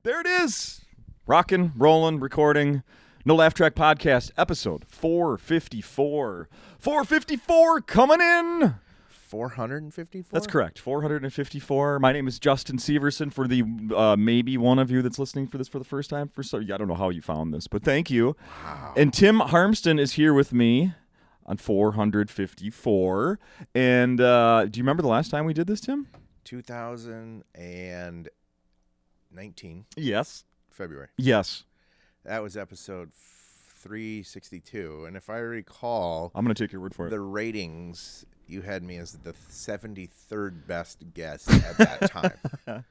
There it is. Rocking, rolling, recording. No Laugh Track Podcast, episode 454. 454 coming in. 454? That's correct. 454. My name is Justin Severson. For the maybe one of you that's listening for this for the first time. I don't know how you found this, but thank you. Wow. And Tim Harmston is here with me on 454. And do you remember the last time we did this, Tim? 2019. Yes. February. Yes. That was episode 362. And if I recall, I'm going to take your word for it. The ratings, you had me as the 73rd best guest at that time.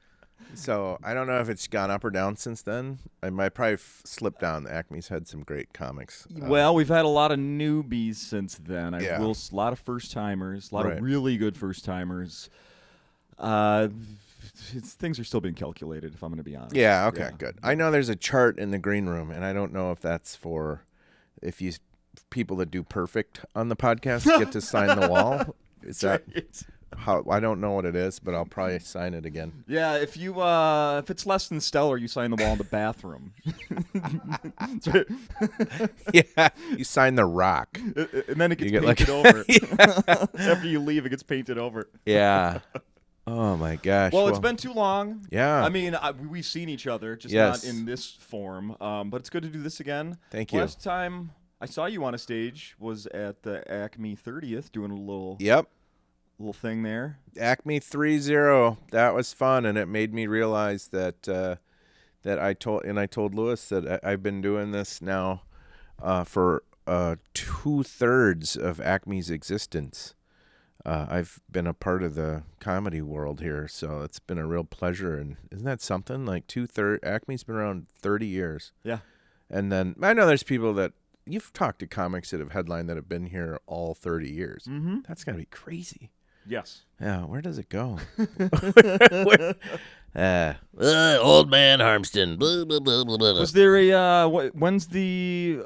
So I don't know if it's gone up or down since then. I might probably slip down. Acme's had some great comics. Well, we've had a lot of newbies since then. Yeah. A lot of first-timers, a lot Right. of really good first-timers. Things are still being calculated, if I'm going to be honest. Yeah, okay, good. I know there's a chart in the green room, and I don't know if that's for people that do perfect on the podcast get to sign the wall. Is that how? I don't know what it is, but I'll probably sign it again. Yeah, if it's less than stellar, you sign the wall in the bathroom. That's right. Yeah, you sign the rock, And then it gets get painted over. After you leave, it gets painted over. Yeah. Oh my gosh. Well, it's been too long. Yeah. I mean, we've seen each other, just Yes. not in this form. But it's good to do this again. Thank you. Last time I saw you on a stage was at the Acme 30th, doing a little thing there. Acme 30. That was fun, and it made me realize that I told Lewis that I've been doing this now for 2/3 of Acme's existence. I've been a part of the comedy world here, so it's been a real pleasure. And isn't that something? Like 2/3, Acme's been around 30 years. Yeah. And then I know there's people that you've talked to comics that have headlined that have been here all 30 years. Mm-hmm. That's got to be crazy. Yes. Yeah, where does it go? Old man Harmston. Blah, blah, blah, blah, blah. Was there a when's the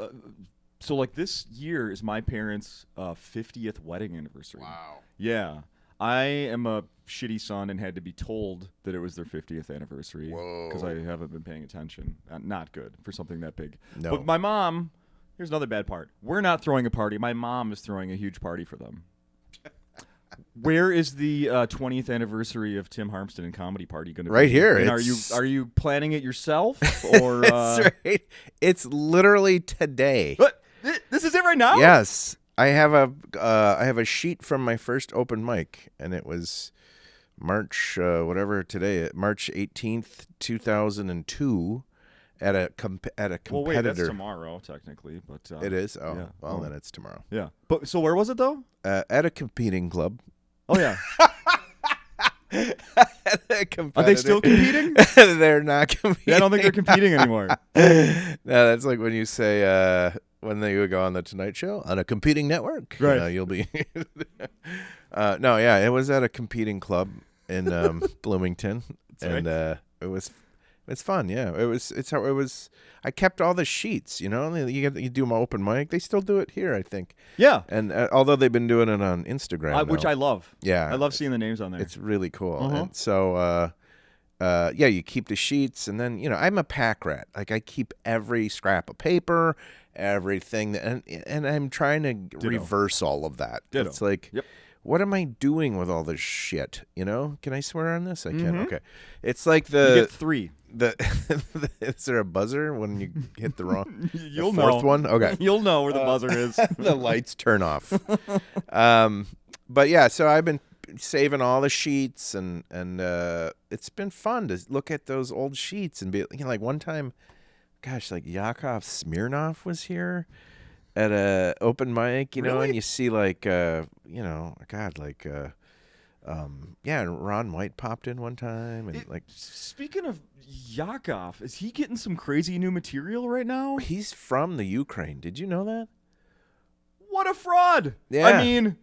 so like this year is my parents' 50th wedding anniversary. Wow. Yeah. I am a shitty son and had to be told that it was their 50th anniversary because I haven't been paying attention. Not good for something that big. No. But my mom, here's another bad part. We're not throwing a party. My mom is throwing a huge party for them. Where is the 20th anniversary of Tim Harmston and Comedy Party going to be? Right here. And are you planning it yourself or? That's right. It's literally today. What? This is it right now? Yes, I have a sheet from my first open mic, and it was March 18th, 2002, at a competitor. Well, wait, that's tomorrow technically, but it is. Oh, yeah. well, then it's tomorrow. Yeah, but so where was it though? At a competing club. Oh yeah. Are Are they still competing? They're not competing. Yeah, I don't think they're competing anymore. No, that's like when you say when they would go on the Tonight Show on a competing network. Right. You'll be. No, yeah, it was at a competing club in Bloomington, and right. it's fun. Yeah, it was. I kept all the sheets. You know, you do my open mic. They still do it here, I think. Yeah, And although they've been doing it on Instagram, which now. I love. Yeah, I love seeing the names on there. It's really cool. Uh-huh. And so, yeah, you keep the sheets, and then, I'm a pack rat. Like, I keep every scrap of paper, everything, and I'm trying to reverse all of that. Ditto. It's like, Yep. what am I doing with all this shit? Can I swear on this? I can. Okay. It's like you the get 3. is there a buzzer when you hit the wrong? You'll the know. fourth one? Okay. You'll know where the buzzer is. The lights turn off. But yeah, so I've been saving all the sheets, and it's been fun to look at those old sheets and be like one time, gosh, like Yakov Smirnoff was here at a open mic, Really? and you see like God, like yeah, and Ron White popped in one time, and Speaking of Yakov, is he getting some crazy new material right now? he's from the Ukraine. Did you know that? What a fraud! Yeah. I mean,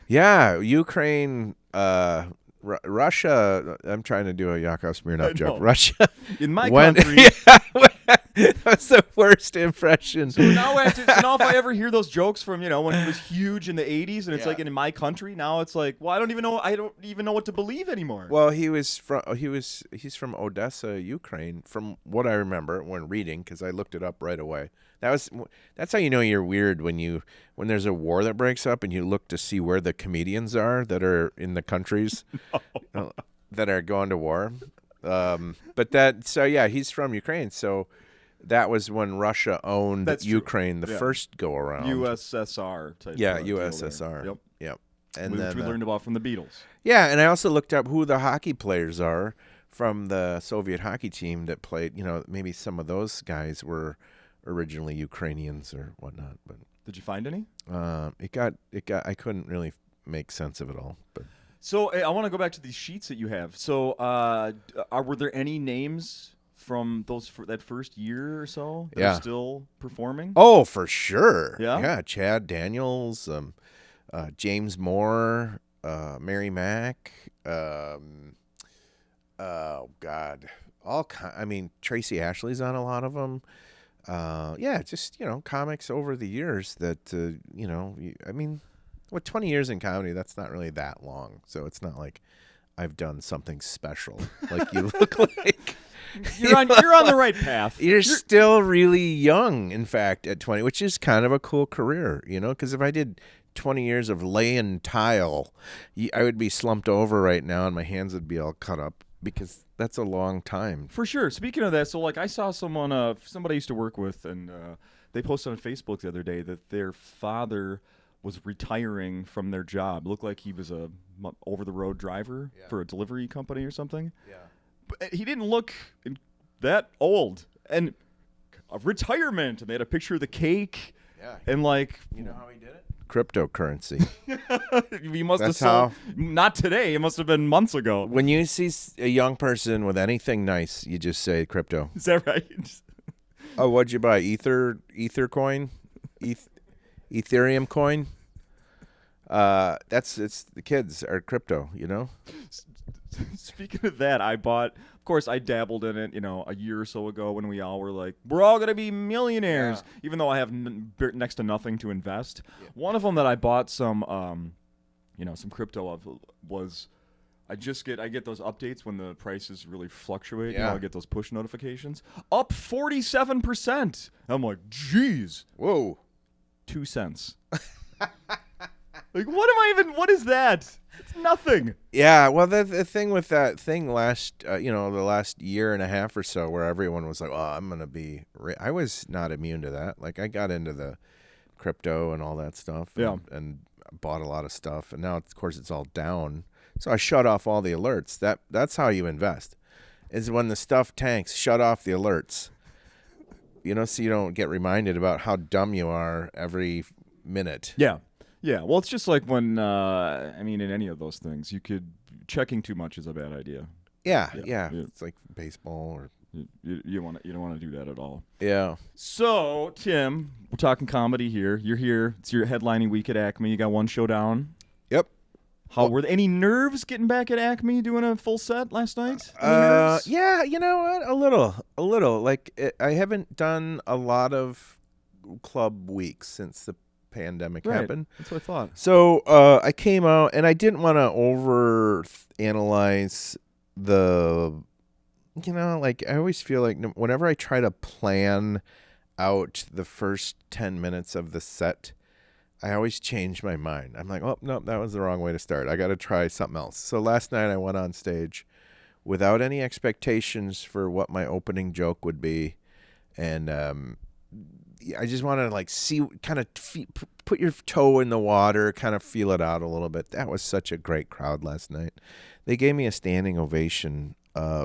Yeah, Ukraine, Russia. I'm trying to do a Yakov Smirnoff joke. know. Russia. in my When- country, That's the worst impression. So now if I ever hear those jokes from when he was huge in the '80s, and it's like in my country, now it's like, well, I don't even know what to believe anymore. Well, he's from Odessa, Ukraine, from what I remember when reading, because I looked it up right away. That's how you know you're weird when there's a war that breaks up and you look to see where the comedians are that are in the countries that are going to war. He's from Ukraine, so that was when Russia owned Ukraine first go around. USSR type. USSR. Yep. Yep. And which then we learned about from the Beatles. Yeah, and I also looked up who the hockey players are from the Soviet hockey team that played. Maybe some of those guys were originally Ukrainians or whatnot. But did you find any? It got. I couldn't really make sense of it all. But so I want to go back to these sheets that you have. So were there any names from that first year or so that are still performing? Oh, for sure. Yeah. Chad Daniels, James Moore, Mary Mack. Oh God, Tracy Ashley's on a lot of them. Just comics over the years that 20 years in comedy, that's not really that long, so it's not like I've done something special like you look like. You're on the right path. You're still really young, in fact, at 20, which is kind of a cool career, because if I did 20 years of laying tile, I would be slumped over right now and my hands would be all cut up, because that's a long time. For sure. Speaking of that, so I saw somebody I used to work with, and they posted on Facebook the other day that their father was retiring from their job. Looked like he was a over-the-road driver for a delivery company or something. Yeah. But he didn't look that old. And a retirement, and they had a picture of the cake. Yeah. And you know how he did it? Cryptocurrency. He must have sold. Not today. It must have been months ago. When you see a young person with anything nice, you just say crypto. Is that right? Oh, what'd you buy? Ether coin? Ethereum coin? It's the kids are crypto, Speaking of that, I bought. Of course, I dabbled in it, a year or so ago when we all were like, we're all gonna be millionaires, even though I have next to nothing to invest. Yeah. One of them that I bought some crypto of was. I get those updates when the prices really fluctuate. Yeah. I get those push notifications. Up 47%. I'm like, geez. Whoa. 2 cents. What is that? It's nothing. Yeah, well, the thing with that thing the last year and a half or so, where everyone was like, "Oh, I'm gonna be," I was not immune to that. Like, I got into the crypto and all that stuff, and bought a lot of stuff, and now, of course, it's all down. So I shut off all the alerts. That's how you invest. Is when the stuff tanks, shut off the alerts. So you don't get reminded about how dumb you are every minute. Yeah. Yeah, well, it's just like when, in any of those things, checking too much is a bad idea. Yeah. It's like baseball or... You don't want to do that at all. Yeah. So, Tim, we're talking comedy here. You're here. It's your headlining week at Acme. You got one show down. Yep. Were there any nerves getting back at Acme doing a full set last night? Yeah, you know what? A little. Like, I haven't done a lot of club weeks since the pandemic happened. That's what I thought. So I came out, and I didn't want to overanalyze the, I always feel like whenever I try to plan out the first 10 minutes of the set, I always change my mind. I'm like, oh, no, that was the wrong way to start. I got to try something else. So last night I went on stage without any expectations for what my opening joke would be, and I just want to see, kind of put your toe in the water, kind of feel it out a little bit. That was such a great crowd last night. They gave me a standing ovation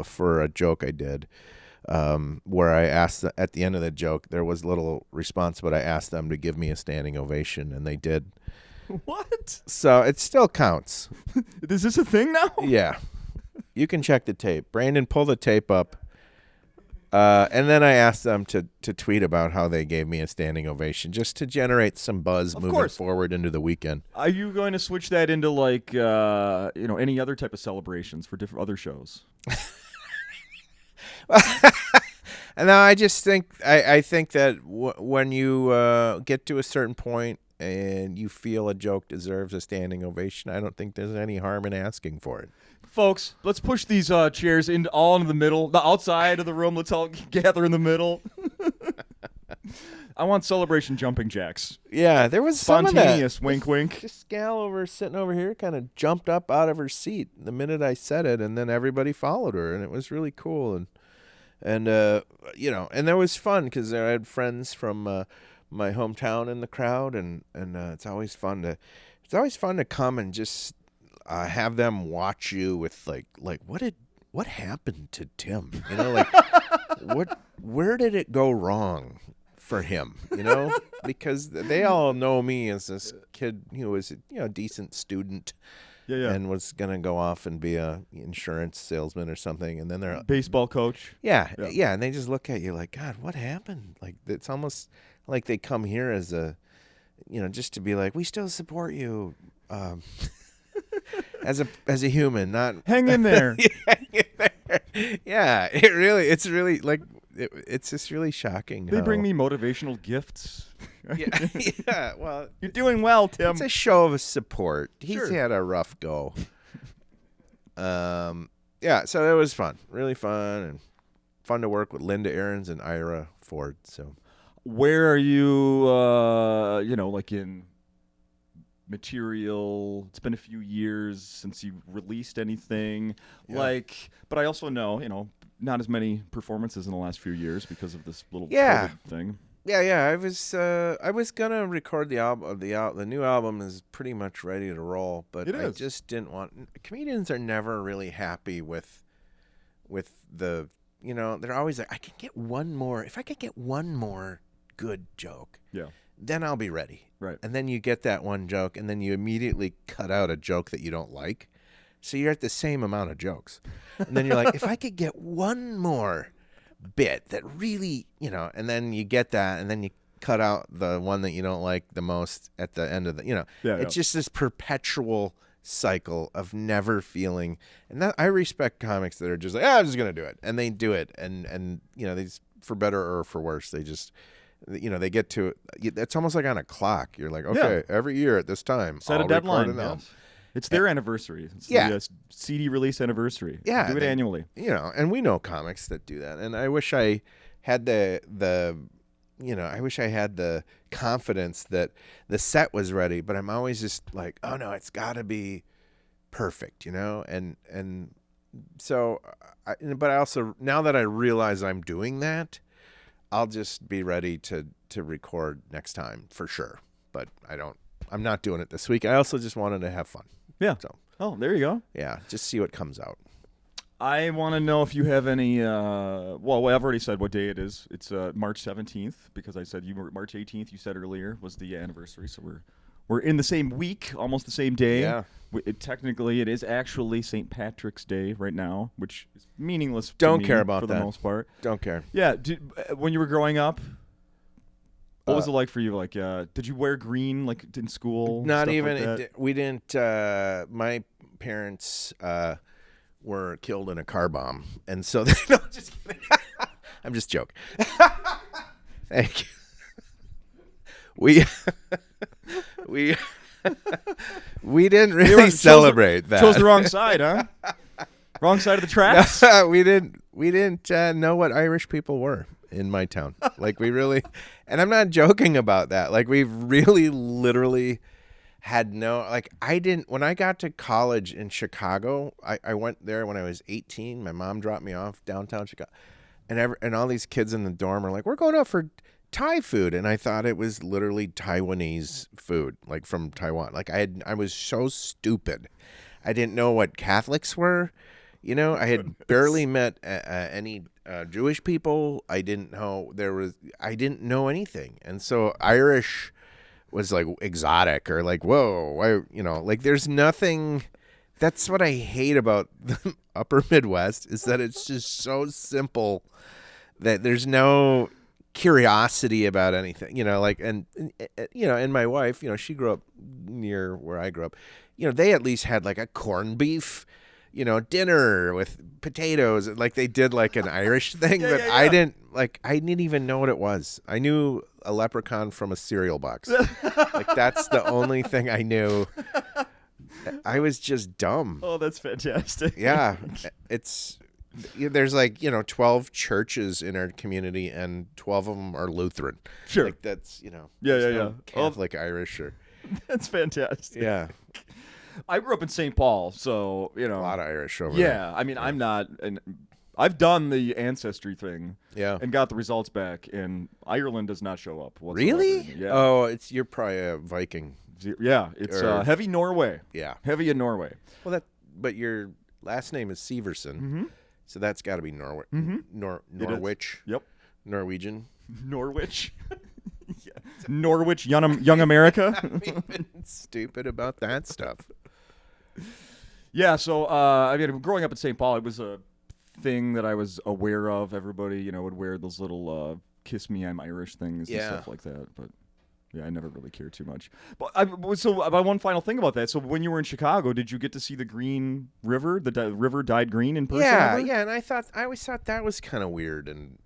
for a joke I did, where I asked at the end of the joke, there was little response, but I asked them to give me a standing ovation, and they did. What? So it still counts. Is this a thing now? Yeah. You can check the tape. Brandon, pull the tape up. And then I asked them to tweet about how they gave me a standing ovation, just to generate some buzz moving forward into the weekend. Are you going to switch that into any other type of celebrations for different other shows? And now I just think I think that when you get to a certain point and you feel a joke deserves a standing ovation, I don't think there's any harm in asking for it. Folks, let's push these chairs all into the middle, the outside of the room. Let's all gather in the middle. I want celebration jumping jacks. Yeah, there was some Spontaneous of that. wink, wink. This gal sitting over here kind of jumped up out of her seat the minute I said it, and then everybody followed her, and it was really cool. And and that was fun because I had friends from my hometown in the crowd, and it's always fun to come and just have them watch you with like what happened to Tim? You know, like where did it go wrong for him? You know, because they all know me as this kid who was a decent student. Yeah. And was gonna go off and be a insurance salesman or something, and then they're Baseball coach. yeah, and they just look at you like, God, what happened? Like it's almost like they come here as a, just to be like, we still support you, as a human, not Hang in there. Yeah, it's really like it's just really shocking. They bring me motivational gifts. Yeah. Well, You're doing well, Tim. it's a show of support. He's Sure. had a rough go. Yeah, so it was fun, really fun, and fun to work with Linda Aarons and Ira Ford. So, Where are you? Like in material. It's been a few years since you released anything. Yeah. But I also know, not as many performances in the last few years because of this little Yeah. COVID thing. Yeah. I was gonna record the album. The new album is pretty much ready to roll, but It I is. just didn't want. Comedians are never really happy with the. They're always like, I can get one more. If I could get one more good joke, Yeah. then I'll be ready. Right. And then you get that one joke, and then you immediately cut out a joke that you don't like. So you're at the same amount of jokes. And then you're like, if I could get one more bit that really, and then you get that, and then you cut out the one that you don't like the most at the end of the, it's just this perpetual cycle of never feeling. And that I respect comics that are just like, I'm just going to do it. And they do it. And they, for better or for worse, they just, they get to it. It's almost like on a clock. You're like, okay, every year at this time, Set I'll a deadline. record an album. Yes. It's their anniversary. It's Yeah. the CD release anniversary. Yeah, Do it annually. And we know comics that do that. And I wish I had the I wish I had the confidence that the set was ready, but I'm always just like, oh no, it's got to be perfect, And so but I also, now that I realize I'm doing that, I'll just be ready to record next time for sure. But I'm not doing it this week. I also just wanted to have fun. Yeah. So, Oh, there you go. yeah, just see what comes out. I want to know if you have any. I've already said what day it is. It's March 17th because I said you were March 18th. You said earlier was the anniversary, so we're in the same week, almost the same day. Yeah. Technically, it is actually St. Patrick's Day right now, which is meaningless. Don't to me care about for that. the most part. Don't care. Yeah. When you were growing up, what was it like for you? Like, did you wear green like in school? Not stuff even. Like that? We didn't. My parents were killed in a car bomb, and so no, just kidding. I'm just joking. Thank you. We didn't really celebrate that. Chose the wrong side, huh? Wrong side of the tracks. We didn't know what Irish people were in my town. Like we really, and I'm not joking about that. Like we really, literally had I didn't, when I got to college in Chicago, I went there when I was 18. My mom dropped me off downtown Chicago, and all these kids in the dorm are like, we're going out for Thai food. And I thought it was literally Taiwanese food, like from Taiwan. Like I was so stupid. I didn't know what Catholics were. I had barely met any Jewish people. I didn't know I didn't know anything. And so Irish was like exotic or like, whoa, like there's nothing. That's what I hate about the upper Midwest is that it's just so simple that there's no curiosity about anything, and my wife, she grew up near where I grew up, they at least had like a corned beef, dinner with potatoes, like they did like an Irish thing, but I didn't, like I didn't even know what it was. I knew a leprechaun from a cereal box. Like that's the only thing I knew. I was just dumb. Oh, that's fantastic. Yeah, there's like 12 churches in our community, and 12 of them are Lutheran. Sure. Like that's Yeah. Catholic, Irish, or That's fantastic. yeah. I grew up in St. Paul, so A lot of Irish over there. Yeah, I mean, I'm not, and I've done the ancestry thing. Yeah. And got the results back, and Ireland does not show up whatsoever. Really? Yeah. Oh, you're probably a Viking. Yeah, it's heavy Norway. Yeah. Heavy in Norway. Well, but your last name is Severson, so that's got to be Norwich. Yep. Norwegian. Norwich. Yeah. Norwich, young America. I'm even stupid about that stuff. Yeah, so I mean, growing up in St. Paul, it was a thing that I was aware of. Everybody, would wear those little "Kiss Me, I'm Irish" things and stuff like that. But yeah, I never really cared too much. But so about one final thing about that. So when you were in Chicago, did you get to see the Green River? The river dyed green in person? Yeah, ever? yeah. And I always thought that was kind of weird and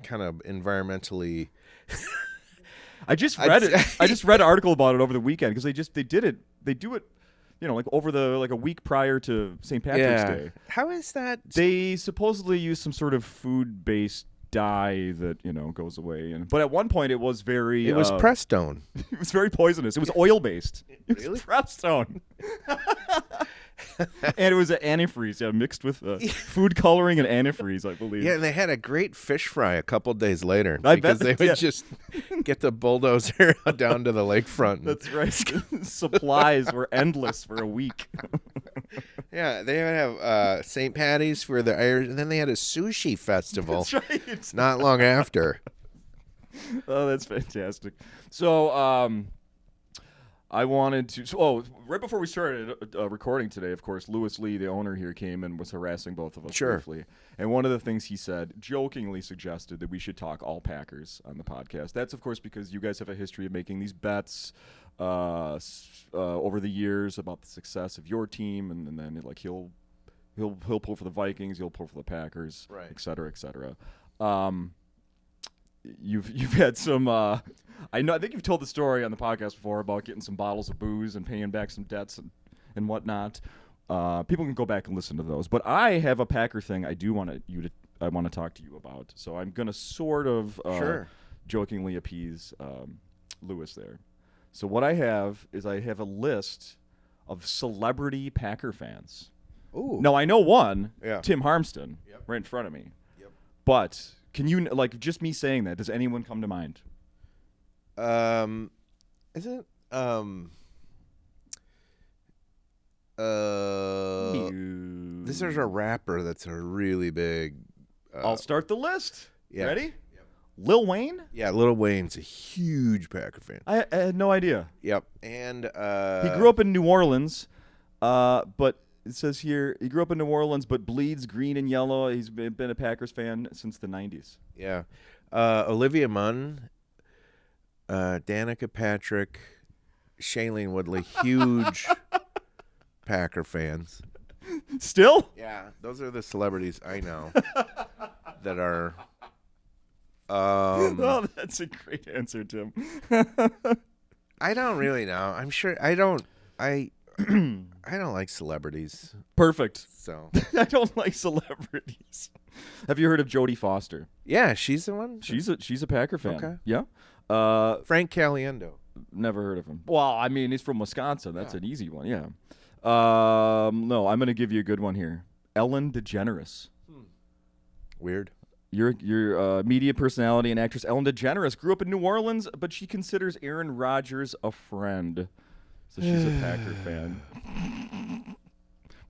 kind of environmentally. I just read it. I just read an article about it over the weekend because they do it, like over a week prior to St. Patrick's Day. How is that? They supposedly use some sort of food-based dye that goes away, but at one point it was very. It was Prestone. It was very poisonous. It was oil-based. It Really? was Prestone. And it was an antifreeze, mixed with food coloring and antifreeze, I believe. Yeah, and they had a great fish fry a couple days later I because bet, they would just get the bulldozer down to the lakefront. That's right. Supplies were endless for a week. Yeah, they would have St. Patty's for the Irish, and then they had a sushi festival. That's right. Not long after. Oh, that's fantastic. So, I wanted to. Right before we started recording today, of course, Lewis Lee, the owner here, came and was harassing both of us briefly. And one of the things he said, jokingly suggested that we should talk all Packers on the podcast. That's, of course, because you guys have a history of making these bets over the years about the success of your team, and then he'll pull for the Vikings, he'll pull for the Packers, right, et cetera, et cetera. You've had some. I think you've told the story on the podcast before about getting some bottles of booze and paying back some debts and whatnot. People can go back and listen to those. But I have a Packer thing I want to talk to you about. So I'm gonna sort of jokingly appease Lewis there. So what I have is a list of celebrity Packer fans. Ooh. Now I know one, Yeah. Tim Harmston, right in front of me. Yep. But can you just me saying that? Does anyone come to mind? Isn't this is a rapper that's a really big. I'll start the list. Yeah. Ready? Yep. Lil Wayne? Yeah, Lil Wayne's a huge Packer fan. I had no idea. Yep, and he grew up in New Orleans, but it says here he grew up in New Orleans, but bleeds green and yellow. He's been a Packers fan since the 90s. Yeah, Olivia Munn, Danica Patrick, Shailene Woodley, huge Packer fans. Still? Yeah, those are the celebrities I know that are. Oh, that's a great answer, Tim. I don't really know. I'm sure I don't. I don't like celebrities. Perfect. So I don't like celebrities. Have you heard of Jodie Foster? yeah, she's the one. She's a Packer fan. Okay. Yeah. Frank Caliendo. Never heard of him. Well, I mean, he's from Wisconsin. That's an easy one. Yeah. No, I'm gonna give you a good one here. Ellen DeGeneres. Weird. Your media personality and actress Ellen DeGeneres grew up in New Orleans, but she considers Aaron Rodgers a friend. So she's a Packer fan.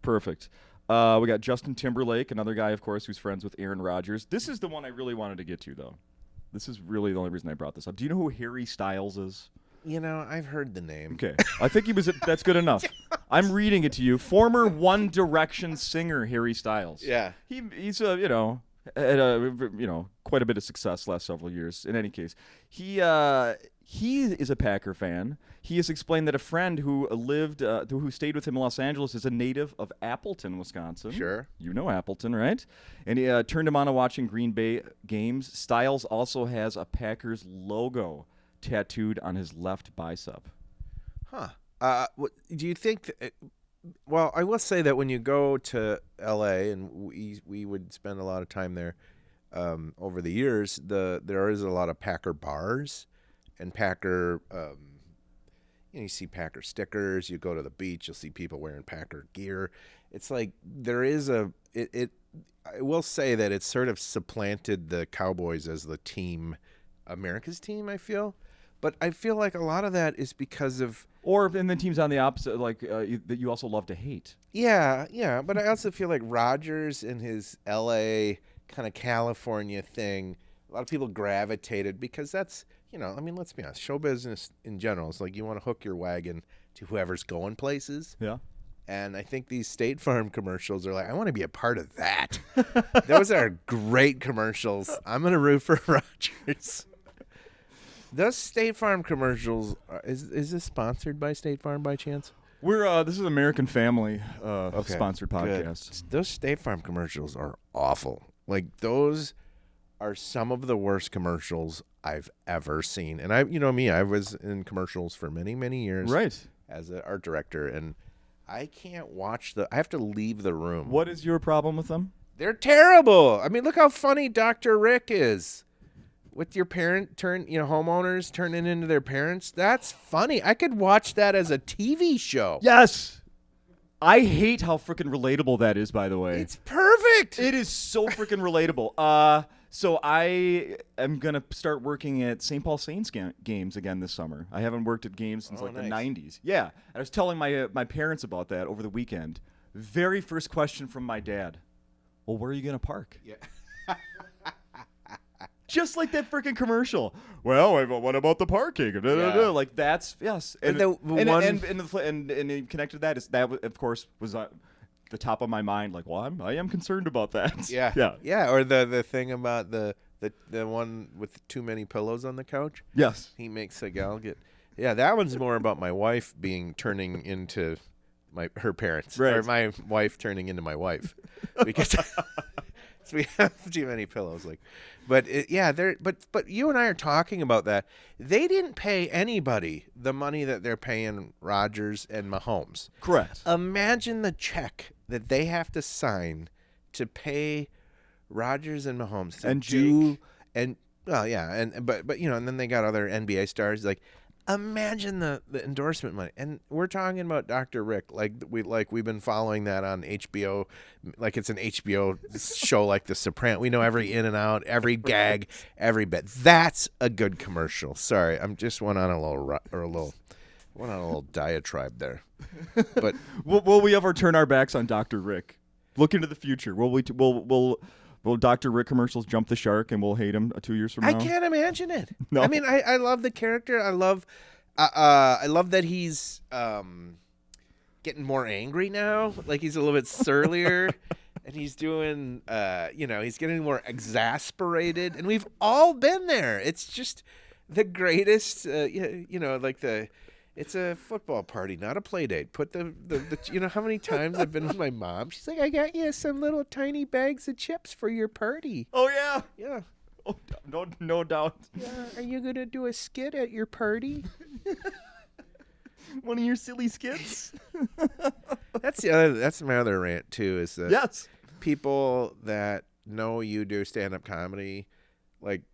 Perfect. We got Justin Timberlake, another guy, of course, who's friends with Aaron Rodgers. This is the one I really wanted to get to, though. This is really the only reason I brought this up. Do you know who Harry Styles is? You know, I've heard the name. Okay. I think he was. That's good enough. I'm reading it to you. Former One Direction singer Harry Styles. Yeah. He's had quite a bit of success last several years. In any case, he He is a Packer fan. He has explained that a friend who who stayed with him in Los Angeles is a native of Appleton, Wisconsin. Sure. You know Appleton, right? And he turned him on to watching Green Bay games. Styles also has a Packers logo tattooed on his left bicep. Huh. Do you think? Well, I will say that when you go to L.A. and we would spend a lot of time there over the years, there is a lot of Packer bars and Packer. You see Packer stickers. You go to the beach, you'll see people wearing Packer gear. It's like there is I will say that it's sort of supplanted the Cowboys as the team, America's team. I feel. But I feel like a lot of that is because of... Or in the teams on the opposite, like that you also love to hate. Yeah. But I also feel like Rodgers and his L.A. kind of California thing, a lot of people gravitated because that's, let's be honest, show business in general is like you want to hook your wagon to whoever's going places. Yeah. And I think these State Farm commercials are like, I want to be a part of that. Those are great commercials. I'm going to root for Rodgers. Those State Farm commercials, is this sponsored by State Farm by chance? This is American Family sponsored podcast. Good. Those State Farm commercials are awful. Like those are some of the worst commercials I've ever seen. And I was in commercials for many, many years. Right. As an art director, and I can't watch I have to leave the room. What is your problem with them? They're terrible. I mean, look how funny Dr. Rick is. With your homeowners turning into their parents. That's funny. I could watch that as a TV show. Yes. I hate how freaking relatable that is, by the way. It's perfect. It is so freaking relatable. So I am going to start working at St. Paul Saints games again this summer. I haven't worked at games since the 90s. Yeah. I was telling my parents about that over the weekend. Very first question from my dad. Well, where are you going to park? Yeah. Just like that freaking commercial. Well, what about the parking? Yeah. Like that's yes. And he connected that. Of course was the top of my mind. Like, well, I am concerned about that. Yeah. Or the thing about the one with too many pillows on the couch. Yes. He makes a gal get. Yeah, that one's more about my wife turning into her parents, right. Or my wife turning into my wife, because. We have too many pillows, but you and I are talking about that. They didn't pay anybody the money that they're paying Rodgers and Mahomes. Correct. Imagine the check that they have to sign to pay Rodgers and Mahomes to and do Jake. And then they got other NBA stars. Like, imagine the endorsement money. And we're talking about Dr. Rick, we've been following that on HBO, like it's an HBO show like The Sopranos. We know every in and out, every gag, every bit. That's a good commercial. Sorry, I'm just went on a little diatribe there. But will we ever turn our backs on Dr. Rick? Look into the future. Will Dr. Rick commercials jump the shark and we'll hate him 2 years from now? I can't imagine it. No. I mean, I love the character. I love that he's getting more angry now. Like he's a little bit surlier, and he's doing, he's getting more exasperated. And we've all been there. It's just the greatest, it's a football party, not a play date. Put the how many times I've been with my mom? She's like, I got you some little tiny bags of chips for your party. Oh, yeah. Yeah. Oh, no doubt. Yeah. Are you going to do a skit at your party? One of your silly skits? That's my other rant, too, is that yes. people that know you do stand-up comedy, and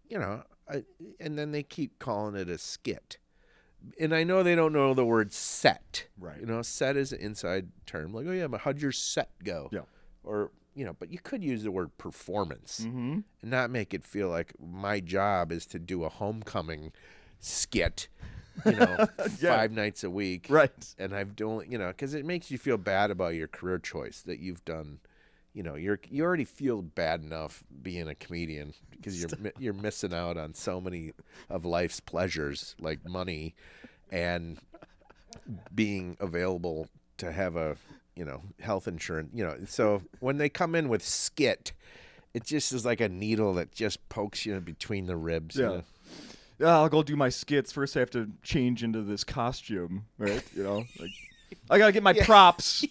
then they keep calling it a skit. And I know they don't know the word set. Right. Set is an inside term. Like, oh, yeah, but how'd your set go? Yeah. Or, but you could use the word performance and not make it feel like my job is to do a homecoming skit, 5 nights a week. Right. And I've done, because it makes you feel bad about your career choice that you've done. You already feel bad enough being a comedian because you're missing out on so many of life's pleasures like money and being available to have a health insurance. So when they come in with skit, it just is like a needle that just pokes you between the ribs. Yeah. I'll go do my skits. First I have to change into this costume, right? Like I got to get my props.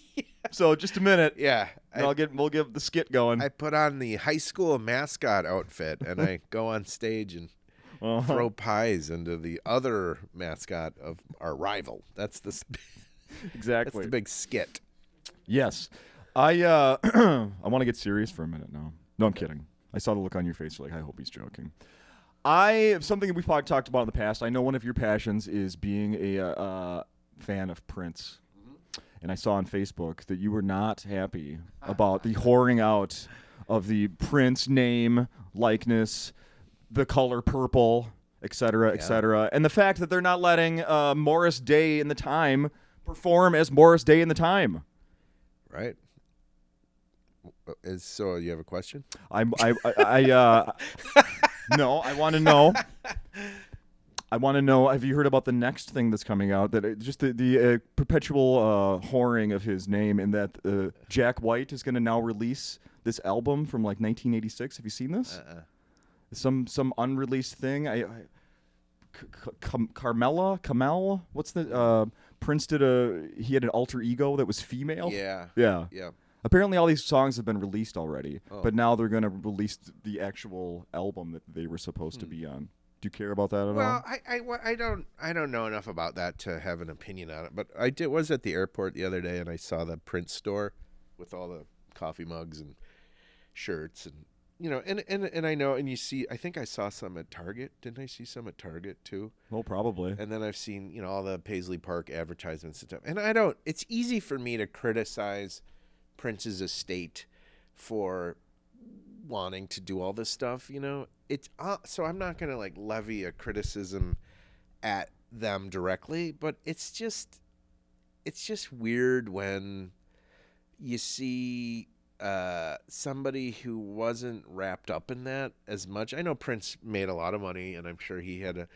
So just a minute. Yeah. And we'll get the skit going. I put on the high school mascot outfit and I go on stage and throw pies into the other mascot of our rival. That's exactly. That's the big skit. Yes. I I want to get serious for a minute now. No, I'm kidding. I saw the look on your face. You're like, I hope he's joking. Something that we've probably talked about in the past. I know one of your passions is being a fan of Prince. And I saw on Facebook that you were not happy about the whoring out of the Prince name, likeness, the color purple, et cetera, and the fact that they're not letting Morris Day in the Time perform as Morris Day in the Time. Right. So you have a question? No, I want to know. I want to know, have you heard about the next thing that's coming out? That just the perpetual whoring of his name, and that Jack White is going to now release this album from like 1986. Have you seen this? Some unreleased thing. Carmel? What's the Prince he had an alter ego that was female? Yeah. Apparently all these songs have been released already, but now they're going to release the actual album that they were supposed to be on. Do you care about that at all? Well, I don't know enough about that to have an opinion on it, but I was at the airport the other day and I saw the Prince store with all the coffee mugs and shirts and and I know, and you see, I think I saw some at Target. Didn't I see some at Target too? Well, probably. And then I've seen all the Paisley Park advertisements and stuff. And it's easy for me to criticize Prince's estate for wanting to do all this stuff, it's so I'm not gonna like levy a criticism at them directly, but it's just weird when you see somebody who wasn't wrapped up in that as much. I know Prince made a lot of money, and I'm sure he had a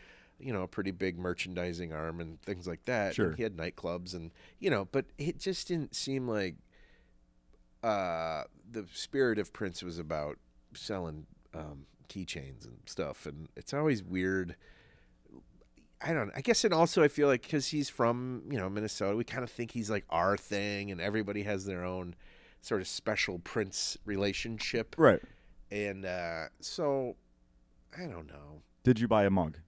pretty big merchandising arm and things like that. Sure. And he had nightclubs and but it just didn't seem like the spirit of Prince was about selling keychains and stuff, and it's always weird. I don't know. I guess, and also I feel like because he's from Minnesota, we kind of think he's like our thing, and everybody has their own sort of special Prince relationship, right? And so I don't know. Did you buy a mug,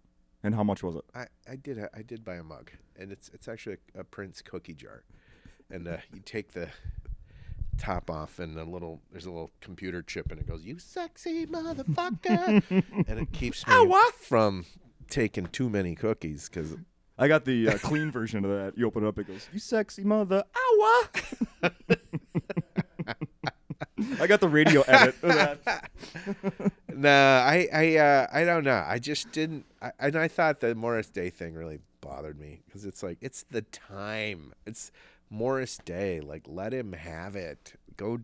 and how much was it? I did buy a mug, and it's actually a Prince cookie jar, and you take the top off, and there's a little computer chip, and it goes, "You sexy motherfucker," and it keeps me from taking too many cookies because I got the clean version of that. You open it up, it goes, "You sexy mother, ow!" I got the radio edit of that. Nah, I don't know. I just didn't. I thought the Morris Day thing really bothered me because it's like it's the time. It's Morris Day. Like, let him have it. Go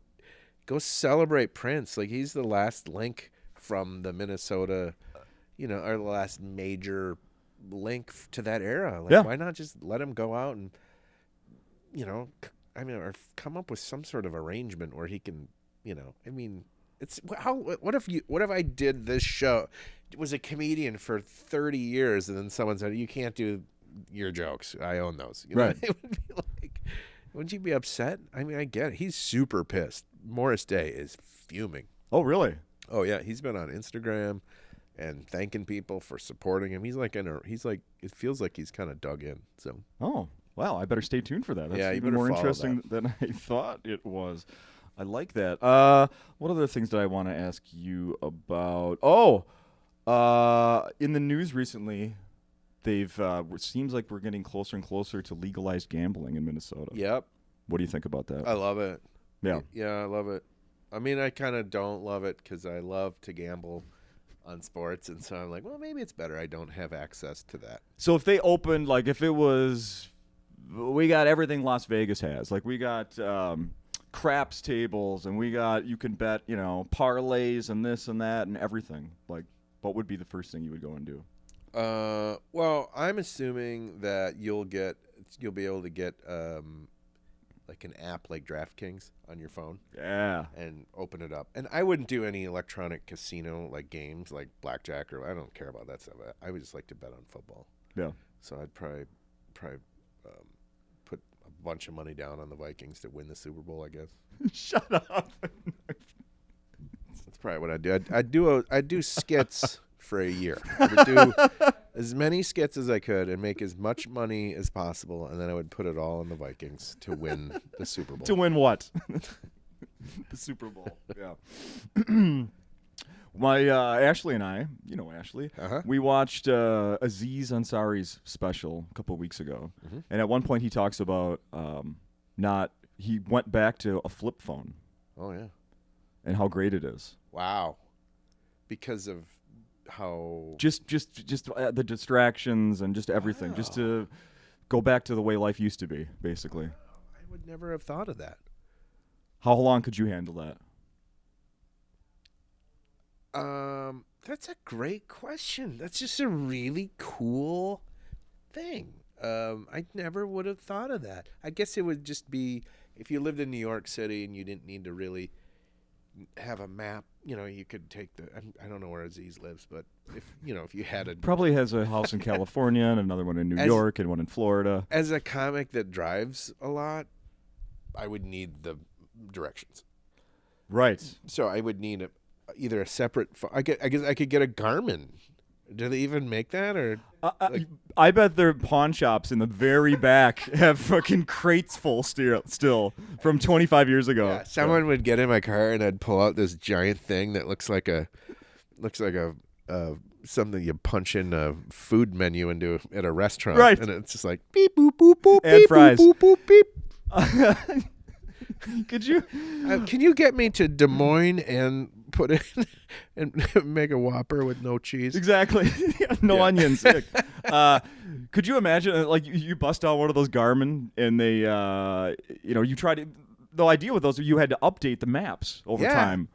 celebrate Prince. Like, he's the last link from the Minnesota, or the last major link to that era. Like, why not just let him go out and, or come up with some sort of arrangement where he can, it's what if I did this show, was a comedian for 30 years, and then someone said, "You can't do your jokes. I own those." Right. It would be like, wouldn't you be upset? I mean, I get it. He's super pissed. Morris Day is fuming. Oh, really? Oh yeah, he's been on Instagram and thanking people for supporting him. He's like it feels like he's kind of dug in. So. Oh, wow. I better stay tuned for that. That's even more interesting than I thought it was. I like that. What other things did I want to ask you about? Oh, in the news recently, it seems like we're getting closer and closer to legalized gambling in Minnesota. Yep. What do you think about that? I love it. Yeah. Yeah, I love it. I mean, I kind of don't love it because I love to gamble on sports, and so I'm like, well, maybe it's better I don't have access to that. So if they opened, like if it was, we got everything Las Vegas has. Like we got craps tables, and you can bet, parlays and this and that and everything. Like, what would be the first thing you would go and do? Well, I'm assuming that you'll be able to get like an app like DraftKings on your phone. Yeah. And open it up. And I wouldn't do any electronic casino like games like blackjack or I don't care about that stuff. I would just like to bet on football. Yeah. So I'd probably put a bunch of money down on the Vikings to win the Super Bowl, I guess. Shut up. That's probably what I'd do. I'd do skits for a year. I would do as many skits as I could and make as much money as possible, and then I would put it all on the Vikings to win the Super Bowl. To win what? The Super Bowl. Yeah. My Ashley and I, you know Ashley, we watched Aziz Ansari's special a couple of weeks ago, and at one point he talks about he went back to a flip phone. Oh yeah. And how great it is. Wow. Because of how just the distractions and just everything, just to go back to the way life used to be, basically. I would never have thought of that. How long could you handle that? That's a great question. That's just a really cool thing. I never would have thought of that. I guess it would just be if you lived in New York City and you didn't need to really have a map, you could take I don't know where Aziz lives, but if you had a probably has a house in California and another one in New York and one in Florida. As a comic that drives a lot, I would need the directions. Right. So I would need either a separate I guess I could get a Garmin. Do they even make that or I bet their pawn shops in the very back have fucking crates full still from 25 years ago. Yeah, someone would get in my car and I'd pull out this giant thing that looks like a something you punch in a food menu into at a restaurant. Right. And it's just like beep boop boop boop and beep fries. boop boop boop beep. Could you? Can you get me to Des Moines and put in and make a Whopper with no cheese? Exactly. No onions. Could you imagine, like, you bust out one of those Garmin and they, you try to. The idea with those, you had to update the maps over time.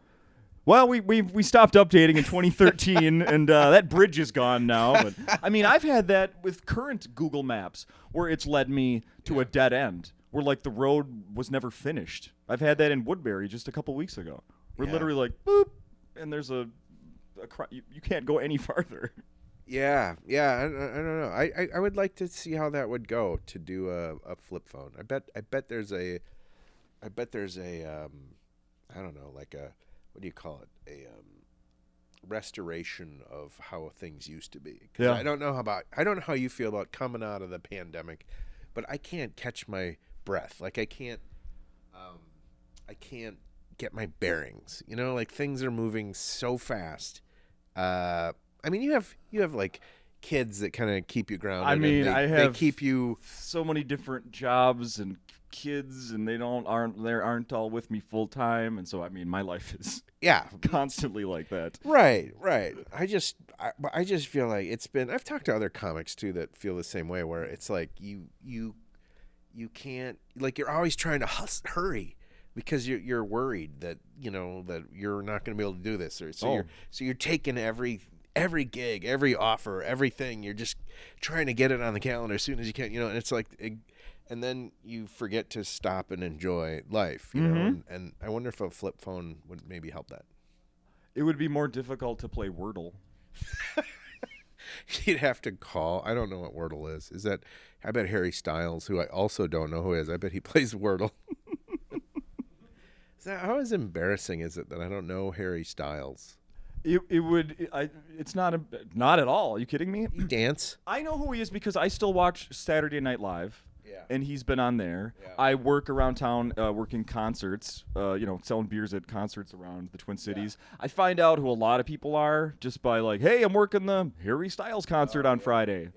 Well, we stopped updating in 2013, and that bridge is gone now. But I mean, I've had that with current Google Maps, where it's led me to a dead end, where like the road was never finished. I've had that in Woodbury just a couple weeks ago. We're literally like boop, and there's you can't go any farther. Yeah. I don't know. I would like to see how that would go to do a flip phone. I bet there's a I don't know, like a, what do you call it? A restoration of how things used to be. 'Cause I don't know how you feel about coming out of the pandemic, but I can't catch my breath. Like I can't get my bearings. Like things are moving so fast. I mean, you have like kids that kind of keep you grounded. I mean, they keep you so many different jobs and kids, and they aren't all with me full time, and so I mean, my life is constantly like that. Right. I just feel like it's been. I've talked to other comics too that feel the same way, where it's like you can't, like, you're always trying to hurry because you're worried that that you're not going to be able to do this, or so you're taking every gig, every offer, everything. You're just trying to get it on the calendar as soon as you can, and it's like, and then you forget to stop and enjoy life, you know. And I wonder if a flip phone would maybe help that. It would be more difficult to play Wordle. You'd have to call. I don't know what Wordle is. Is that? I bet Harry Styles, who I also don't know who is. I bet he plays Wordle. How embarrassing is it that I don't know Harry Styles? It's not at all. Are you kidding me? You dance? I know who he is because I still watch Saturday Night Live. Yeah. And he's been on there. Yeah. I work around town, working concerts, selling beers at concerts around the Twin Cities. Yeah. I find out who a lot of people are just by like, hey, I'm working the Harry Styles concert on Friday.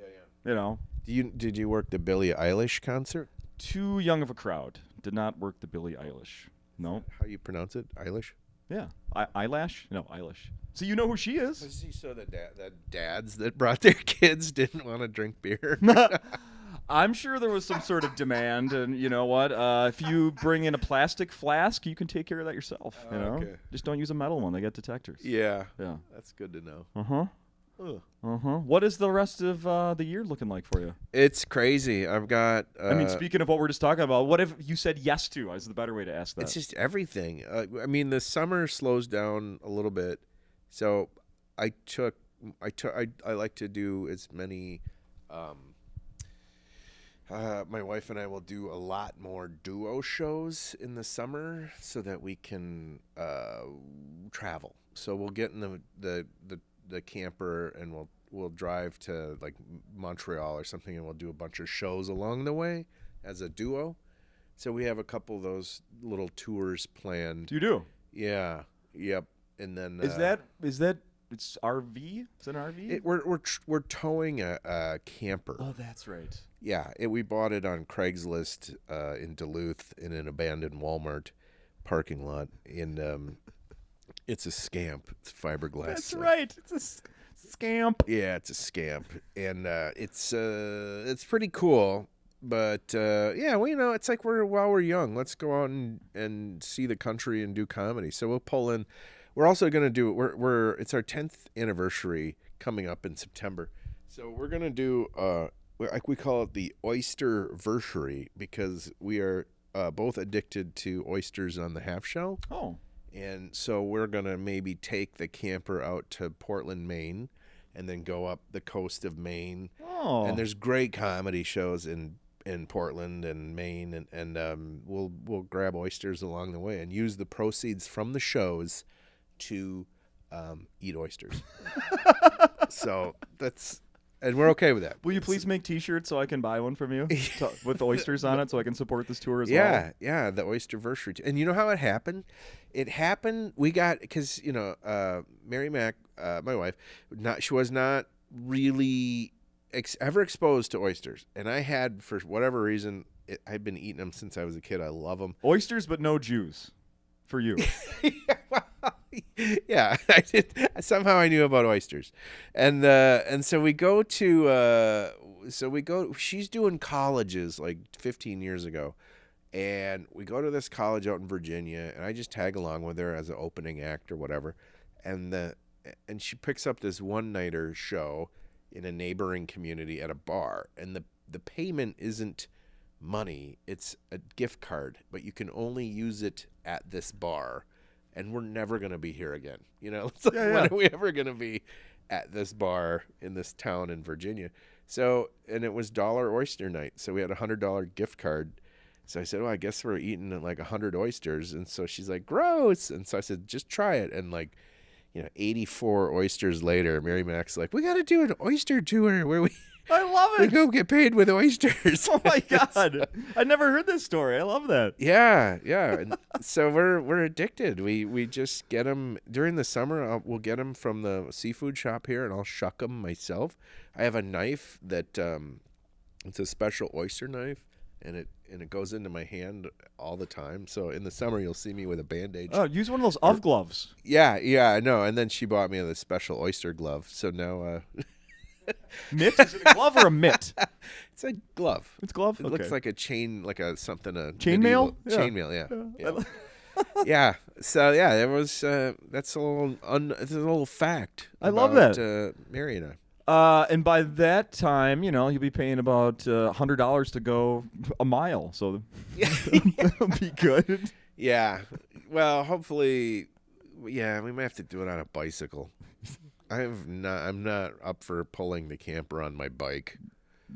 Yeah. Did you work the Billie Eilish concert? Too young of a crowd. Did not work the Billie Eilish. No. How you pronounce it? Eilish? Yeah. Eyelash? No, Eilish. So you know who she is? So the dads that brought their kids didn't want to drink beer? I'm sure there was some sort of demand, and you know what? If you bring in a plastic flask, you can take care of that yourself. Okay. Just don't use a metal one; they get detectors. Yeah. That's good to know. What is the rest of the year looking like for you? It's crazy. I've got. I mean, speaking of what we're just talking about, what if you said yes to? Is the better way to ask that? It's just everything. I mean, the summer slows down a little bit, so I like to do as many. My wife and I will do a lot more duo shows in the summer so that we can travel. So we'll get in the camper and we'll drive to like Montreal or something, and we'll do a bunch of shows along the way as a duo. So we have a couple of those little tours planned. You do? Yeah. Yep. And then is that it's RV? Is it an RV? We're towing a camper. Oh, that's right. Yeah, we bought it on Craigslist in Duluth in an abandoned Walmart parking lot, and it's a scamp. It's fiberglass. That's right. It's a scamp. Yeah, it's a scamp, and it's pretty cool. But yeah, well, it's like while we're young, let's go out and see the country and do comedy. So we'll pull in. We're also gonna do. It's our 10th anniversary coming up in September. So we're gonna do. Like we call it the Oyster-versary because we are both addicted to oysters on the half shell. Oh. And so we're going to maybe take the camper out to Portland, Maine, and then go up the coast of Maine. Oh. And there's great comedy shows in Portland and Maine, and we'll grab oysters along the way and use the proceeds from the shows to eat oysters. So that's... And we're okay with that. Will you please make T-shirts so I can buy one from you with oysters on it so I can support this tour as well? Yeah, the Oyster-versary. And you know how it happened? We got, because, Mary Mac, my wife, she was not really ever exposed to oysters. And I had, for whatever reason, I've been eating them since I was a kid. I love them. Oysters, but no Jews for you. Yeah, I did. Somehow I knew about oysters, and so we go to she's doing colleges like 15 years ago, and we go to this college out in Virginia, and I just tag along with her as an opening act or whatever, and she picks up this one-nighter show in a neighboring community at a bar, and the payment isn't money, it's a gift card, but you can only use it at this bar. And we're never going to be here again. It's like, when are we ever going to be at this bar in this town in Virginia? So, and it was $1 oyster night. So we had a $100 gift card. So I said, well, I guess we're eating like 100 oysters. And so she's like, gross. And so I said, just try it. And 84 oysters later, Mary Mac's like, we got to do an oyster tour where I love it. we go get paid with oysters. Oh my God. I never heard this story. I love that. Yeah. And so we're addicted. We just get them during the summer. We'll get them from the seafood shop here, and I'll shuck them myself. I have a knife that it's a special oyster knife, and it goes into my hand all the time. So in the summer, you'll see me with a bandage. Oh, use one of those UV gloves. Yeah, I know. And then she bought me the special oyster glove. So now. Mitt? Is it a glove or a mitt? It's a glove. It's a glove? It looks like a chain, like a something. Chainmail? Yeah. Chainmail, yeah. Yeah. So yeah, it was. That's a little fact. I love that. Mary and I. And by that time, you'll be paying about $100 to go a mile. So that'll be good. Yeah. Well, hopefully, yeah, we might have to do it on a bicycle. I'm not up for pulling the camper on my bike.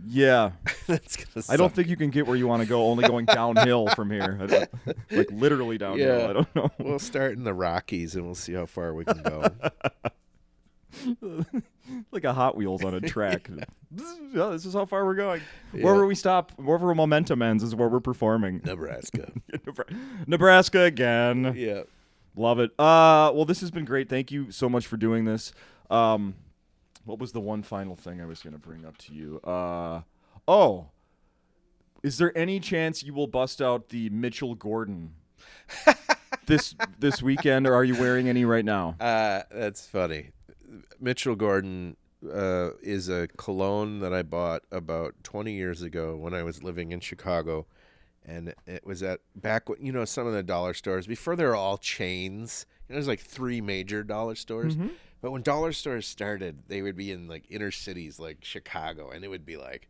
Yeah. That's gonna suck. I don't think you can get where you want to go only going downhill from here. Like literally downhill. Yeah. I don't know. We'll start in the Rockies and we'll see how far we can go. Like a Hot Wheels on a track. Oh, this is how far we're going. Yeah. Wherever we stop, wherever momentum ends is where we're performing. Nebraska. Nebraska again. Yeah. Love it. Well, this has been great. Thank you so much for doing this. What was the one final thing I was going to bring up to you? Is there any chance you will bust out the Mitchell Gordon this weekend, or are you wearing any right now? That's funny. Mitchell Gordon is a cologne that I bought about 20 years ago when I was living in Chicago. And it was back when, some of the dollar stores, before they were all chains, there's like 3 major dollar stores. Mm-hmm. But when dollar stores started, they would be in like inner cities like Chicago, and it would be like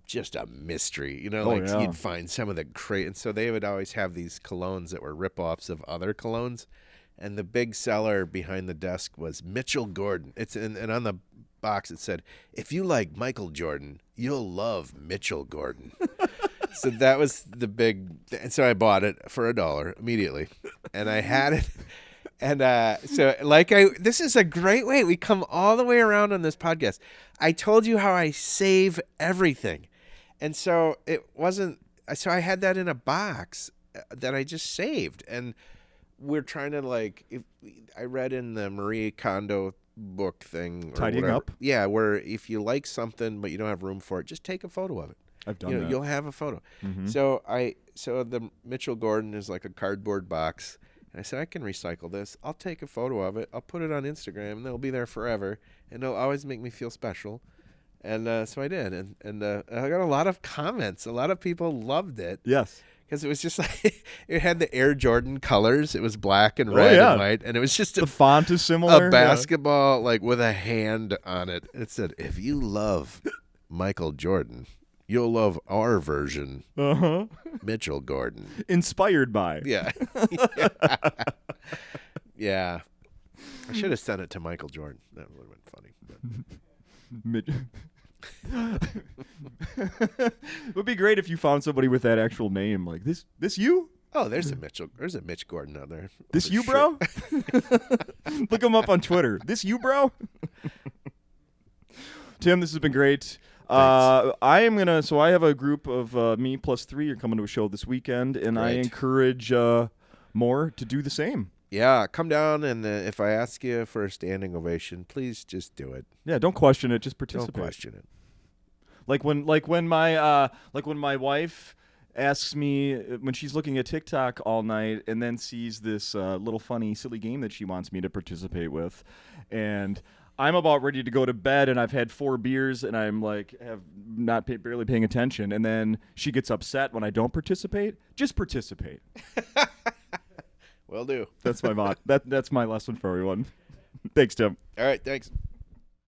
just a mystery, you know, Oh, like yeah. you'd find some of the great, and so they would always have these colognes that were ripoffs of other colognes, and the big seller behind the desk was Mitchell Gordon. And on the box it said, if you like Michael Jordan, you'll love Mitchell Gordon. So that was the big, and so I bought it for $1 immediately, and I had it. And this is a great way. We come all the way around on this podcast. I told you how I save everything. And so I had that in a box that I just saved. And we're trying to I read in the Marie Kondo book thing. Tidying whatever. up? Yeah, where if you like something but you don't have room for it, just take a photo of it. I've done that. You'll have a photo. Mhm. So the Mitchell Gordon is like a cardboard box. And I said, I can recycle this. I'll take a photo of it. I'll put it on Instagram, and it'll be there forever. And it'll always make me feel special. And so I did. And I got a lot of comments. A lot of people loved it. Yes. Because it was just like, it had the Air Jordan colors. It was black and red yeah. and white. And it was just The font is similar. a basketball like with a hand on it. It said, if you love Michael Jordan, you'll love our version, Uh-huh. Mitchell Gordon. Inspired by. Yeah. Yeah. I should have sent it to Michael Jordan. That would have been funny. It would be great if you found somebody with that actual name. Like, this you? Oh, there's a Mitch Gordon out there. This For you, sure. bro? Look him up on Twitter. This you, bro? Tim, this has been great. I have a group of me plus 3 are coming to a show this weekend, and I Great. encourage more to do the same. Yeah, come down, and if I ask you for a standing ovation, please just do it. Yeah, don't question it, just participate. Don't question it. Like when my wife asks me when she's looking at TikTok all night and then sees this little funny silly game that she wants me to participate with, and I'm about ready to go to bed, and I've had 4 beers, and I'm like barely paying attention, and then she gets upset when I don't participate. Just participate. Will do. That's my that's my lesson for everyone. Thanks, Tim. All right, thanks.